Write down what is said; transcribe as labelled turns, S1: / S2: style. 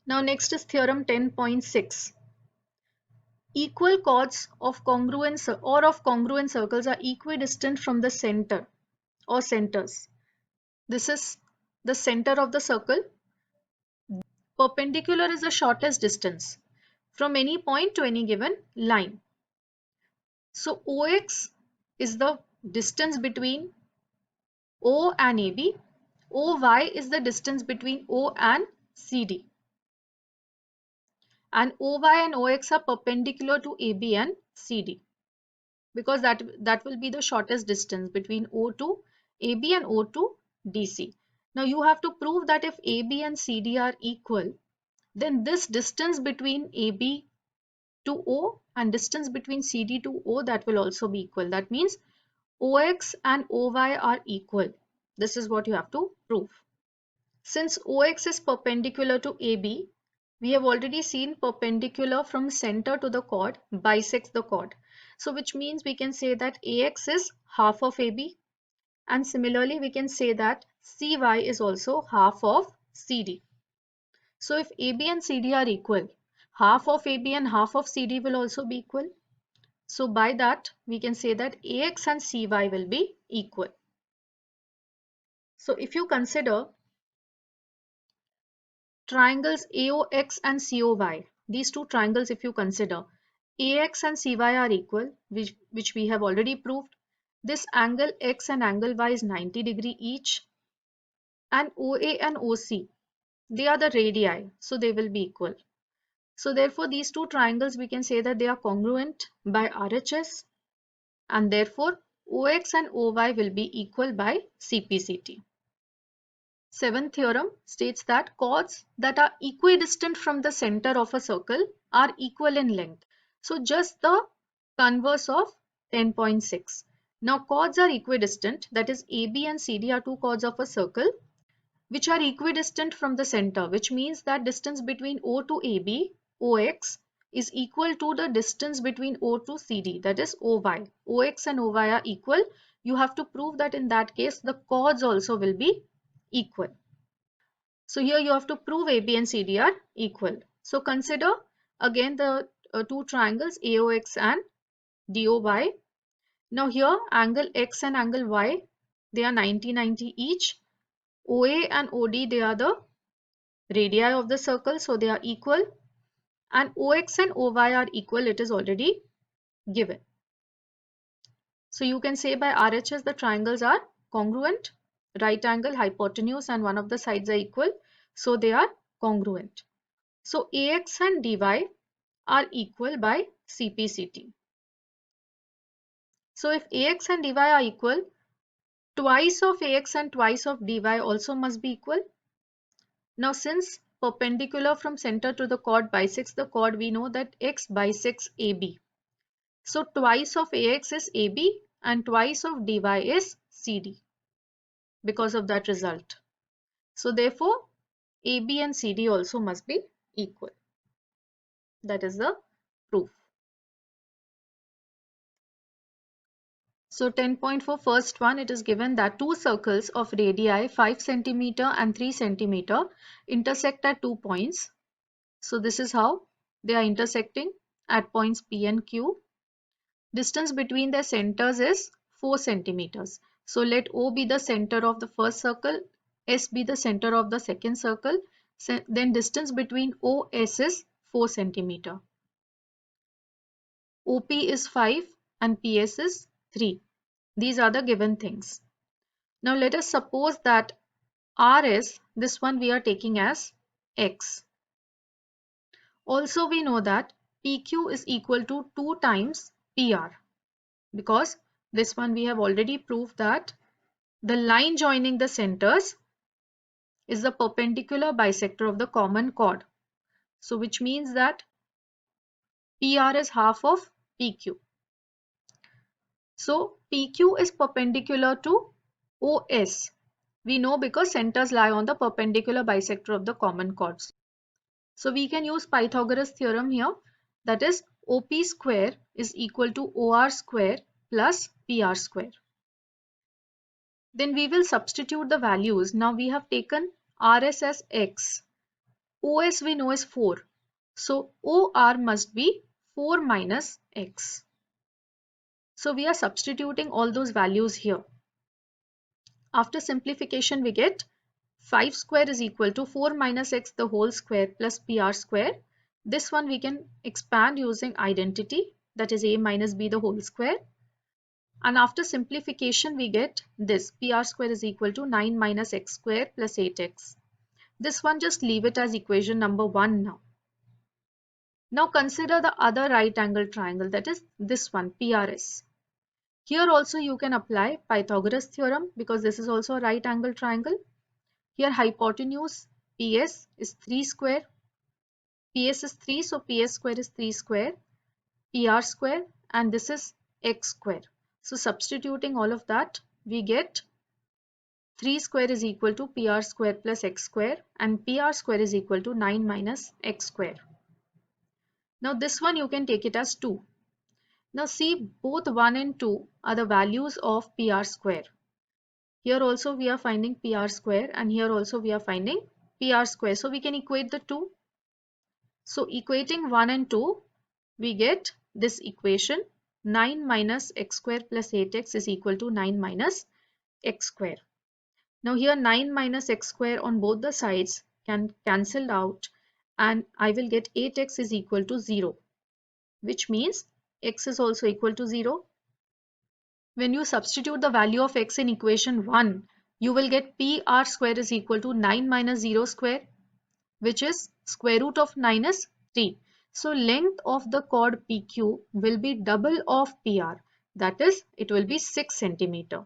S1: Now next is theorem 10.6. Equal chords of congruent circles are equidistant from the center or centers. This is the center of the circle. Perpendicular is the shortest distance from any point to any given line. So OX is the distance between O and AB. OY is the distance between O and CD. And OY and OX are perpendicular to AB and CD, because that will be the shortest distance between O to AB and O to DC. Now you have to prove that if AB and CD are equal, then this distance between AB to O and distance between CD to O, that will also be equal. That means OX and OY are equal. This is what you have to prove. Since OX is perpendicular to AB, we have already seen perpendicular from center to the chord bisects the chord. So which means we can say that AX is half of AB, and similarly we can say that CY is also half of CD. So if AB and CD are equal, half of AB and half of CD will also be equal. So by that we can say that AX and CY will be equal. So if you consider triangles AOX and COY, these two triangles, if you consider, AX and CY are equal, which we have already proved. This angle X and angle Y is 90 degree each, and OA and OC, they are the radii, so they will be equal. So therefore these two triangles, we can say that they are congruent by RHS, and therefore OX and OY will be equal by CPCT. Seventh theorem states that chords that are equidistant from the center of a circle are equal in length. So just the converse of 10.6. Now chords are equidistant, that is AB and CD are two chords of a circle which are equidistant from the center, which means that distance between O to AB, OX, is equal to the distance between O to CD, that is OY. OX and OY are equal. You have to prove that in that case the chords also will be equal. So here you have to prove AB and CD are equal. So consider again the two triangles AOX and DOY. Now here angle X and angle Y, they are 90-90 each. OA and OD, they are the radii of the circle, so they are equal. And OX and OY are equal, it is already given. So you can say by RHS the triangles are congruent, right angle, hypotenuse and one of the sides are equal, so they are congruent. So AX and DY are equal by CPCT. So if AX and DY are equal, twice of AX and twice of DY also must be equal. Now since perpendicular from center to the chord bisects the chord, we know that X bisects AB. So twice of AX is AB and twice of DY is CD because of that result. So therefore AB and CD also must be equal. That is the proof. So 10.4, first one, it is given that two circles of radii 5 cm and 3 cm intersect at 2 points. So this is how they are intersecting at points P and Q. Distance between their centers is 4 centimeters. So let O be the center of the first circle, S be the center of the second circle. Then distance between OS is 4 centimeter. OP is 5 and PS is 3. These are the given things. Now let us suppose that RS, this one we are taking as X. Also we know that PQ is equal to 2 times PR, because this one we have already proved that the line joining the centers is the perpendicular bisector of the common chord. So which means that PR is half of PQ. So PQ is perpendicular to OS. We know because centers lie on the perpendicular bisector of the common chords. So we can use Pythagoras theorem here, that is OP square is equal to OR square plus PR square. Then we will substitute the values. Now we have taken RS as X. OS we know is 4. So OR must be 4 minus x. So we are substituting all those values here. After simplification we get 5 square is equal to 4 minus x the whole square plus PR square. This one we can expand using identity, that is a minus b the whole square. And after simplification we get this PR square is equal to 9 minus x square plus 8x. This one just leave it as equation number 1 now. Now consider the other right angle triangle, that is this one PRS. Here also you can apply Pythagoras theorem because this is also a right angle triangle. Here hypotenuse PS is 3 square. PS is 3, so PS square is 3 square. PR square, and this is x square. So substituting all of that, we get 3 square is equal to PR square plus x square, and PR square is equal to 9 minus x square. Now this one you can take it as 2. Now see, both 1 and 2 are the values of PR square. Here also we are finding PR square, and here also we are finding PR square. So we can equate the two. So equating 1 and 2, we get this equation 9 minus x square plus 8x is equal to 9 minus x square. Now here 9 minus x square on both the sides can cancel out, and I will get 8x is equal to 0, which means x is also equal to 0. When you substitute the value of x in equation 1, you will get PR square is equal to 9 minus 0 square, which is square root of 9 is 3. So length of the chord PQ will be double of PR, that is it will be 6 centimeter.